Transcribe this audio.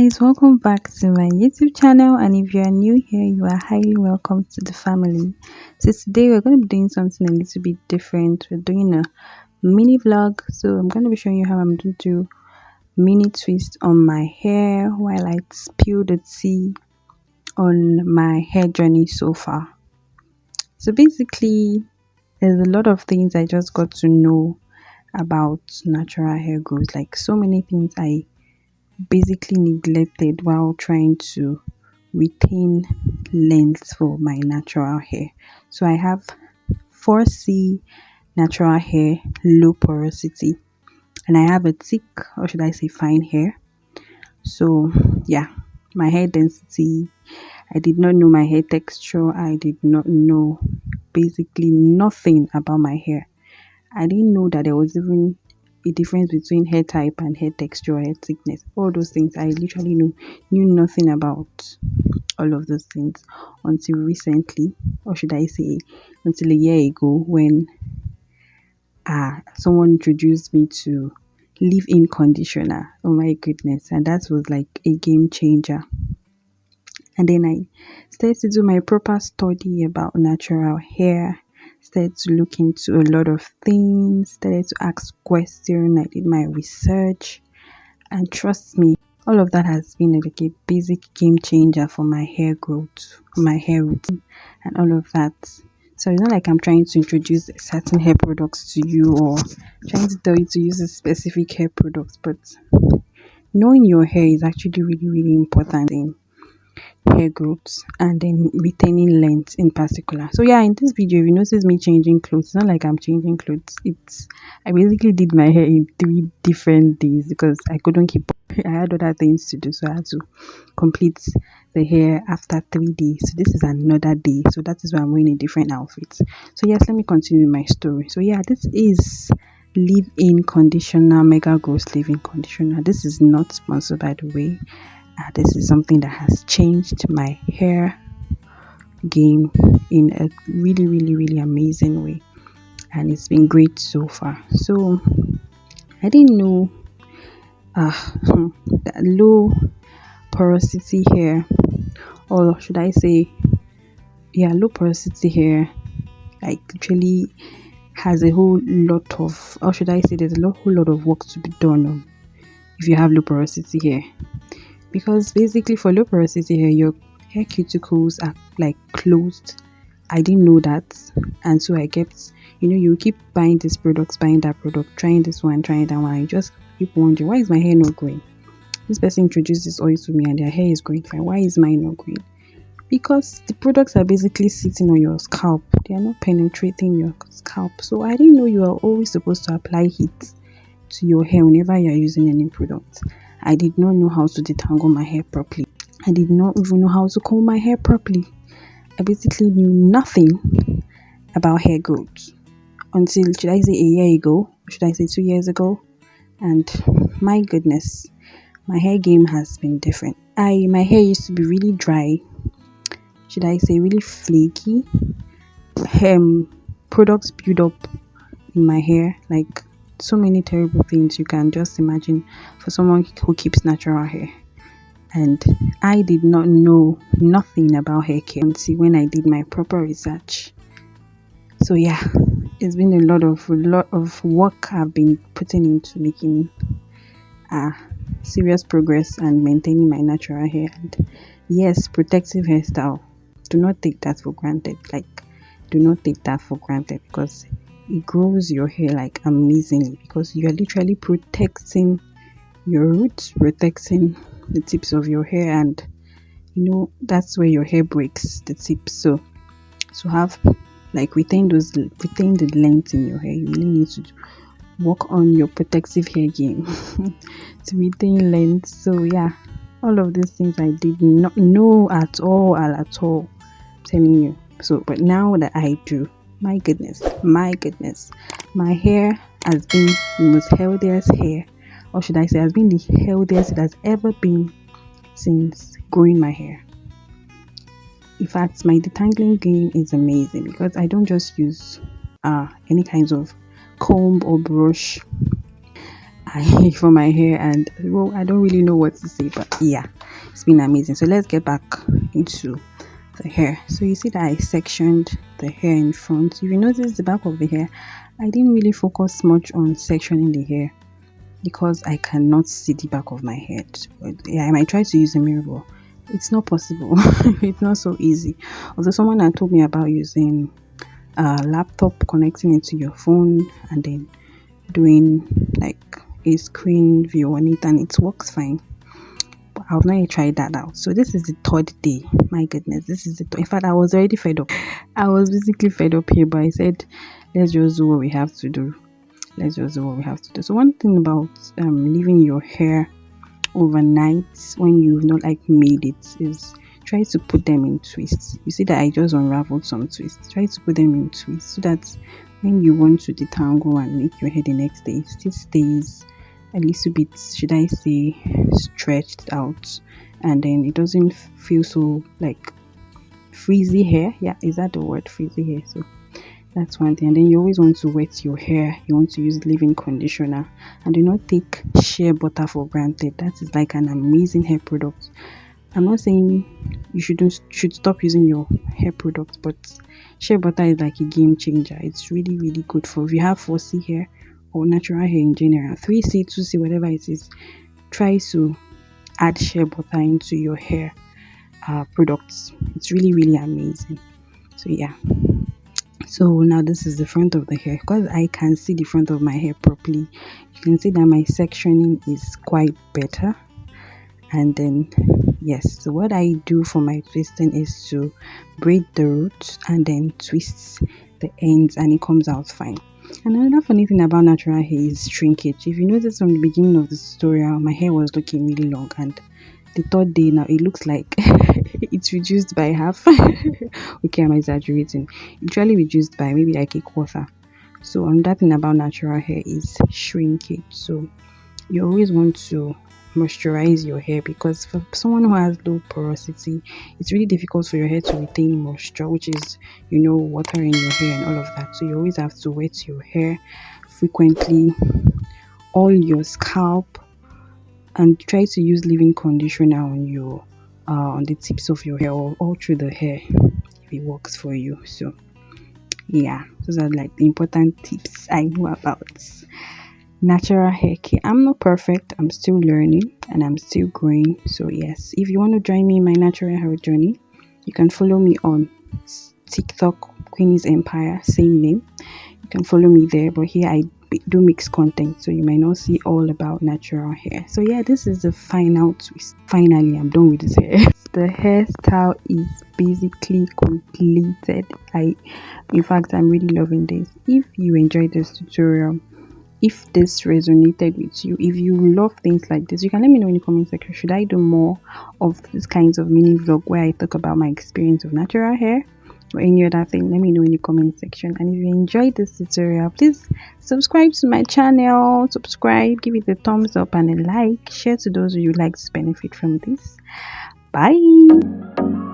guys, welcome back to my YouTube channel, and if you are new here, you are highly welcome to the family. So today we're going to be doing something a little bit different. We're doing a mini vlog, so I'm going to be showing you how I'm going to do mini twist on my hair while I spill the tea on my hair journey so far. So basically, there's a lot of things I just got to know about natural hair growth, like so many things I basically neglected while trying to retain length for my natural hair. So I have 4C natural hair, low porosity, and I have a thick, or should I say fine hair. So yeah, my hair density, I did not know my hair texture, I did not know basically nothing about my hair. I didn't know that there was even a difference between hair type and hair texture, hair thickness. All those things I literally knew nothing about all of those things until recently, or should I say until a year ago, when someone introduced me to leave-in conditioner. Oh my goodness, and that was like a game changer. And then I started to do my proper study about natural hair, started to look into a lot of things, started to ask questions. I did my research, and trust me, all of that has been like a basic game changer for my hair growth, my hair routine, and all of that. So it's not like I'm trying to introduce certain hair products to you or trying to tell you to use a specific hair product, but knowing your hair is actually really important in hair growth and then retaining length in particular. So yeah, in this video, if you notice me changing clothes, it's not like I'm changing clothes. I basically did my hair in 3 different days because I couldn't keep up. I had other things to do, so I had to complete the hair after 3 days. So this is another day, so that is why I'm wearing a different outfit. So yes, let me continue my story. So yeah, this is leave-in conditioner, mega gross leave-in conditioner. This is not sponsored, by the way. This is something that has changed my hair game in a really amazing way, and it's been great so far. So I didn't know that low porosity hair, or should I say low porosity hair, like literally has a whole lot of, or should I say there's a whole lot of work to be done if you have low porosity hair. Because basically for low porosity hair, your hair cuticles are like closed. I didn't know that, and so I kept, you keep buying this product, buying that product, trying this one, trying that one. I just keep wondering, why is my hair not growing? This person introduced this oil to me and their hair is growing fine. Why is mine not growing? Because the products are basically sitting on your scalp. They are not penetrating your scalp. So I didn't know you are always supposed to apply heat to your hair whenever you are using any product. I did not know how to detangle my hair properly. I did not even know how to comb my hair properly. I basically knew nothing about hair growth until, should I say, a year ago? Or should I say 2 years ago? And my goodness, my hair game has been different. My hair used to be really dry. Should I say really flaky? Products build up in my hair, like so many terrible things you can just imagine for someone who keeps natural hair. And I did not know nothing about hair care until when I did my proper research. So yeah, it's been a lot of work I've been putting into making serious progress and maintaining my natural hair. And yes, protective hairstyle, do not take that for granted. Do not take that for granted, because it grows your hair like amazingly, because you are literally protecting your roots, protecting the tips of your hair, and that's where your hair breaks the tips. So have retain the length in your hair, you really need to work on your protective hair game to retain length. So yeah, all of these things I did not know at all, I'm telling you. So but now that I do, my goodness, my hair has been the most healthiest hair, or should I say has been the healthiest it has ever been since growing my hair. In fact, my detangling game is amazing because I don't just use any kinds of comb or brush for my hair, and well, I don't really know what to say, but yeah, It's been amazing. So let's get back into the hair. So you see that I sectioned the hair in front. If you notice the back of the hair, I didn't really focus much on sectioning the hair because I cannot see the back of my head. But yeah, I might try to use a mirror, but it's not possible. It's not so easy. Although someone had told me about using a laptop, connecting it to your phone, and then doing like a screen view on it, and it works fine. But I've not yet tried that out. So this is the third day. My goodness, this is in fact, I was already fed up. I was basically fed up here, but I said, let's just do what we have to do. Let's just do what we have to do. So one thing about leaving your hair overnight when you've not like made it is try to put them in twists. You see that I just unraveled some twists. Try to put them in twists so that when you want to detangle and make your hair the next day, it still stays a little bit, should I say, stretched out, and then it doesn't feel so like frizzy hair. Yeah, is that the word, frizzy hair? So that's one thing. And then you always want to wet your hair. You want to use leave-in conditioner, and do not take shea butter for granted. That is like an amazing hair product. I'm not saying you should stop using your hair products, but shea butter is like a game changer. It's really really good for if you have 4C hair or natural hair in general. 3C, 2C, whatever it is. Try to add shea butter into your hair products. It's really really amazing. So yeah. So now this is the front of the hair. Because I can see the front of my hair properly, you can see that my sectioning is quite better. And then yes, so what I do for my twisting is to braid the roots and then twist the ends, and it comes out fine. And another funny thing about natural hair is shrinkage. If you notice from the beginning of the tutorial, my hair was looking really long, and the third day now it looks like it's reduced by half. Okay, I'm exaggerating. It's really reduced by maybe like a quarter. So another thing about natural hair is shrinkage. So you always want to moisturize your hair, because for someone who has low porosity, it's really difficult for your hair to retain moisture, which is water in your hair and all of that. So you always have to wet your hair frequently, oil your scalp, and try to use leave-in conditioner on your on the tips of your hair or all through the hair if it works for you. So yeah, those are like the important tips I know about natural hair care. I'm not perfect. I'm still learning and I'm still growing. So yes, if you want to join me in my natural hair journey, you can follow me on TikTok, Queenies Empire, same name. You can follow me there, but here I do mix content, so you might not see all about natural hair. So yeah, this is the final twist. Finally, I'm done with this hair. The hairstyle is basically completed. In fact, I'm really loving this. If you enjoyed this tutorial, if this resonated with you, if you love things like this, you can let me know in the comment section. Should I do more of these kinds of mini vlog where I talk about my experience of natural hair or any other thing? Let me know in the comment section. And if you enjoyed this tutorial, please subscribe to my channel. Subscribe, give it a thumbs up and a like. Share to those who you like to benefit from this. Bye.